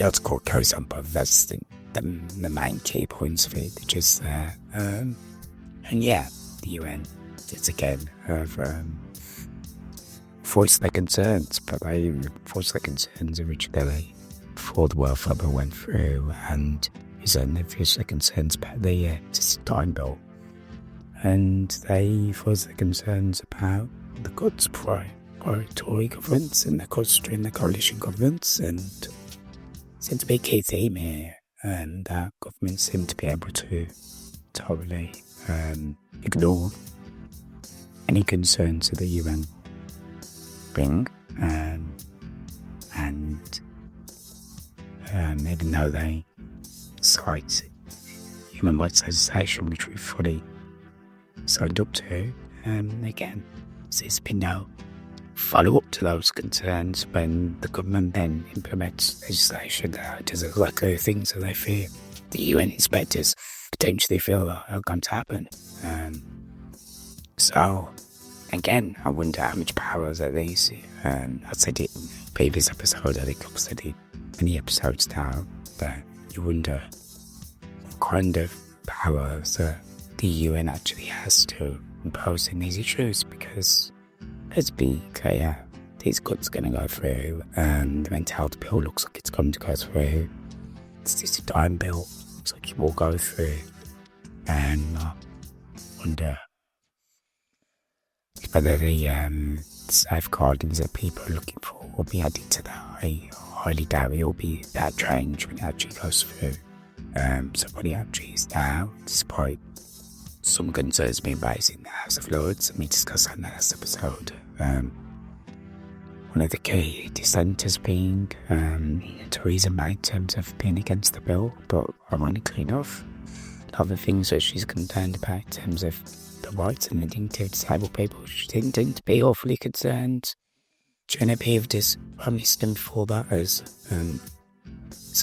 the article goes on, but that's the main key points of it, just there. And yeah, the UN did again have voiced their concerns, but they voiced their concerns originally before the World Fair went through, and they voiced their concerns about the time bill, and they voiced their concerns about the God's Tory governments and the Austrian the coalition governments, and seems to be a key theme here, and that governments seem to be able to totally ignore any concerns that the UN bring, and even though they cite human rights legislation, which we fully signed up to, again, there's been no follow-up to those concerns when the government then implements legislation that does exactly the things that they fear the UN inspectors potentially feel are going to happen. So, again, I wonder how much power that these, I said it in the previous episode, I think I've said it many episodes now, that you wonder what kind of power that the UN actually has to impose in these issues, because let's be clear, these cuts are going to go through, and the mental health bill looks like it's going to go through. It's just a dime bill, looks like it will go through, and I wonder whether the safeguardings that people are looking for will be added to that. I highly doubt it will be that change when it actually goes through. So what it actually is now, despite some concerns being raised in the House of Lords, and we discussed that in the last episode, one of the key dissenters being Theresa May in terms of being against the bill, but ironically enough, a lot of the things that she's concerned about in terms of the rights and the dignity of disabled people, she didn't seem to be awfully concerned. Jenna Peeves, Prime Minister before that, as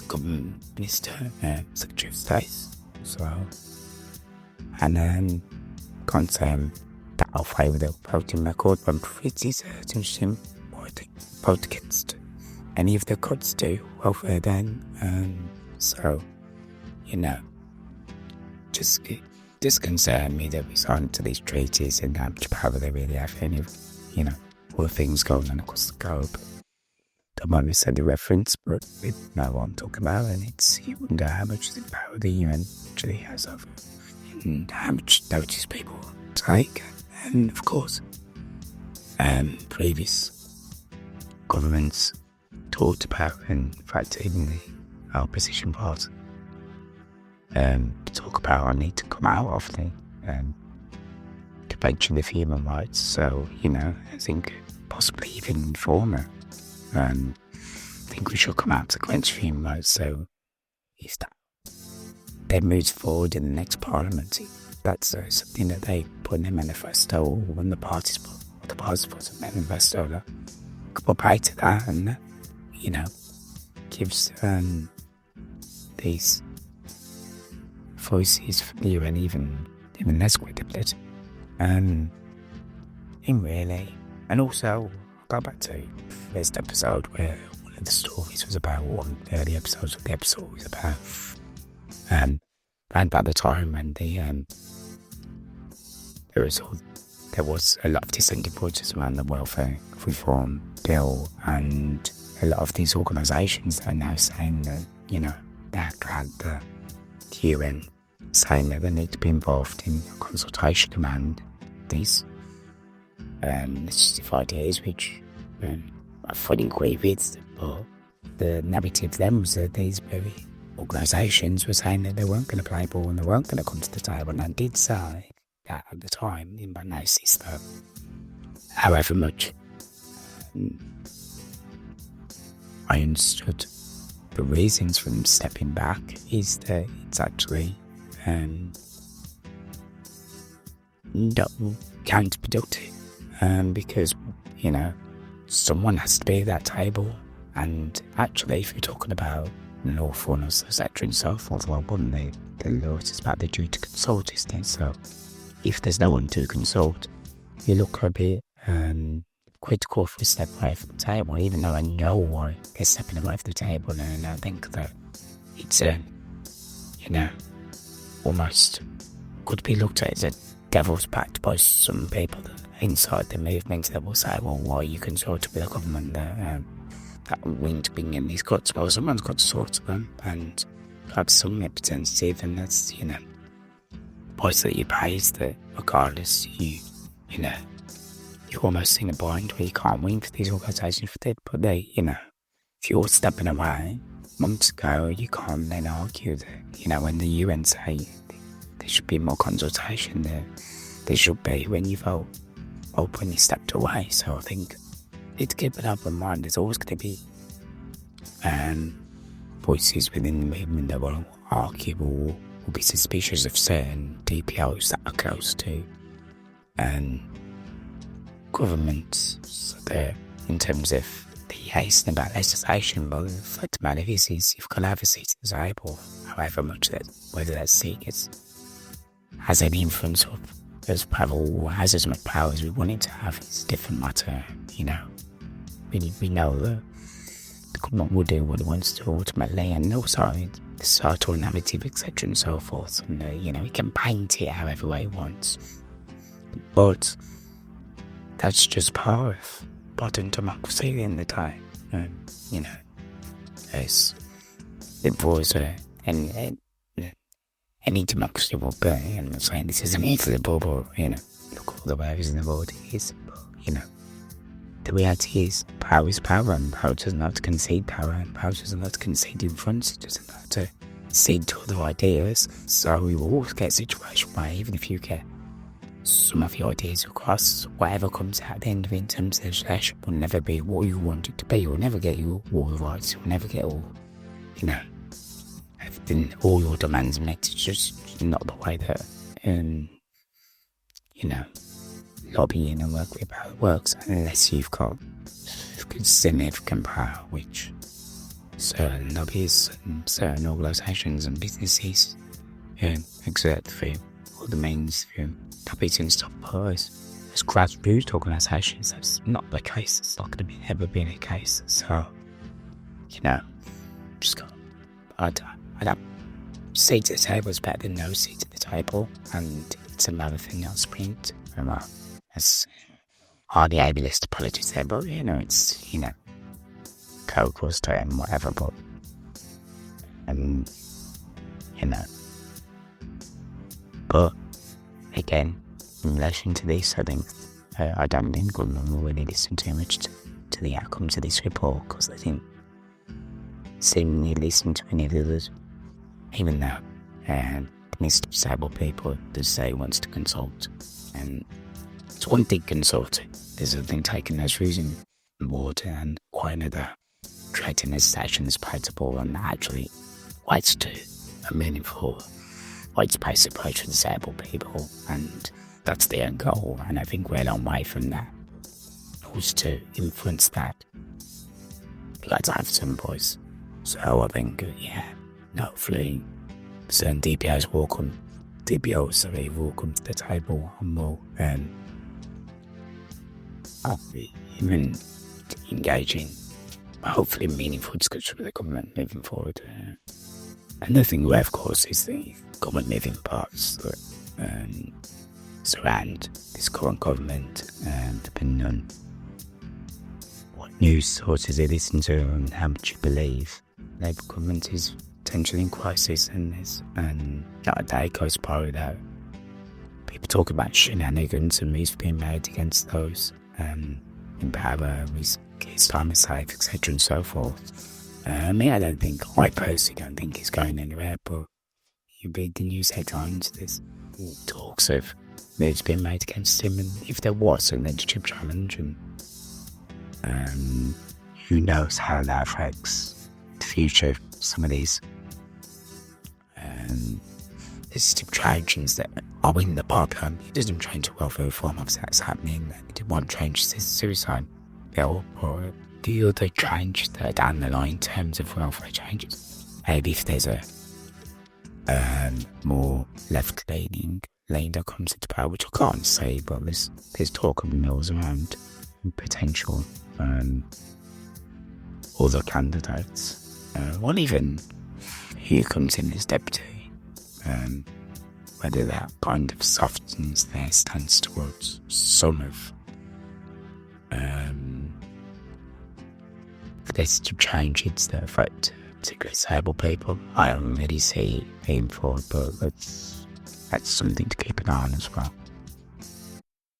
Government Minister, Secretary of State as well. And can't say I'm that I'll favour the voting record, but I'm pretty certain she didn't vote against any of the cuts to welfare then. So, just concern me that we signed to these treaties and how much power they really have, any of, all the things going on across the globe. Don't mind me saying the reference, but we know what I'm talking about, and you wonder how much the power the UN actually has over, and how much notice people take. And of course, previous governments talked about, and in fact even the opposition party, talk about our need to come out of the Convention of Human Rights. So, I think possibly even former, I think we should come out to the Convention of Human Rights. So if that then moves forward in the next Parliament, that's something that they put in their manifesto, or when the parties put a manifesto that could put back to that, and gives these voices from the UN even less credibility. Really, and also I'll go back to the first episode where one of the stories was about, one of the early episodes of the episode was about around about the time when there was a lot of dissenting voices around the welfare reform bill, and a lot of these organisations are now saying that they're glad that the UN saying that they need to be involved in a consultation around these legislative ideas, which I fully agree with, but the narrative then was that these very organisations were saying that they weren't going to play ball and they weren't going to come to the table, and I did say that at the time in my analysis that however much I understood the reasons for them stepping back is that it's actually not counterproductive, because someone has to be at that table, and actually if you're talking about lawfulness, etc. and so forth, well, one the law is about the duty to consult, isn't it? So if there's no one to consult, you look a bit critical if we step away from the table, even though I know why they're stepping away from the table, and I think that it's, almost could be looked at as a devil's pact by some people inside the movement that will say, well, why you consorted with a government that winged being in these cuts? Well, someone's got to sort to them, and perhaps some representative, and that's, the price that you pay is that regardless, you're almost in a bind where you can't win for these organisations for that, but they, if you're stepping away months ago, you can't then argue that, when the UN say there should be more consultation, there should be when you vote, or when you stepped away. So I think it's keep an open mind. There's always going to be voices within the movement that will argue or will be suspicious of certain DPOs that are close to governments. So there, in terms of the hasten about legislation, but the fact of the matter is you've got to have a seat at the table, however much whether that seat has any influence or has as much power as we want it to have. It's a different matter, We know that the government will do what it wants to ultimately, and also the societal narrative, etc. and so forth. And, he can paint it however way he wants. But that's just part of modern democracy in the day. As it was any democracy will be. I'm not saying this isn't equitable, but, look all the ways in the world it is. But, the reality is power is power, and power doesn't have to concede power, and power doesn't have to concede influence, it doesn't have to cede to other ideas. So we will always get a situation where even if you get some of your ideas across, whatever comes out at the end of it in terms of legislation will never be what you want it to be. You'll never get all the rights, you'll never get all, everything, all your demands met. It's just not the way that, lobbying and work with power works, unless you've got significant power, which certain lobbyists and certain organisations and businesses exert through all the means through lobbies and stuff. But as grassroots organisations, that's not the case. It's not going to ever be the case. So, just got, I don't seat at the table is better than no seat at the table, and it's another thing I'll sprint from as hardly ableist politics there, but it's Coke was to him, whatever, but but again, in relation to this, I think I don't think government will really listen too much to the outcomes of this report, because I think seemingly listen to any of the others, even though the Minister of Disabled People does say he wants to consult, and it's one thing consulting, there's a thing taking those views on board, and quite another creating a station that's palatable and actually leads to a meaningful white space approach for disabled people, and that's the end goal. And I think we're a long way from that. Also to influence that, let's have some voice. So I think, hopefully certain DPOs will come to the table and will even engaging, hopefully meaningful discussion with the government moving forward. Another thing, of course, is the government moving parts that surround this current government, depending on what news sources you listen to and how much you believe. Labour government is potentially in crisis, and not a day goes by without people talk about shenanigans and moves being made against those in power, his time is safe, etc. and so forth. I personally don't think it's going anywhere, but you read the news headlines, there's talks of moves being made against him, and if there was a legislative challenge, and who knows how that affects the future of some of these legislative challenges that are in the pipeline. It doesn't change the welfare reform, obviously that's happening. It did one change the suicide bill, or the other change that are down the line in terms of welfare changes. Maybe if there's a more left-leaning lane that comes into power, which I can't say, but there's talk of mills around potential other candidates, or even who comes in as deputy, whether that kind of softens their stance towards some of this to change its affect particularly disabled people. I already see aim for, but that's something to keep an eye on as well.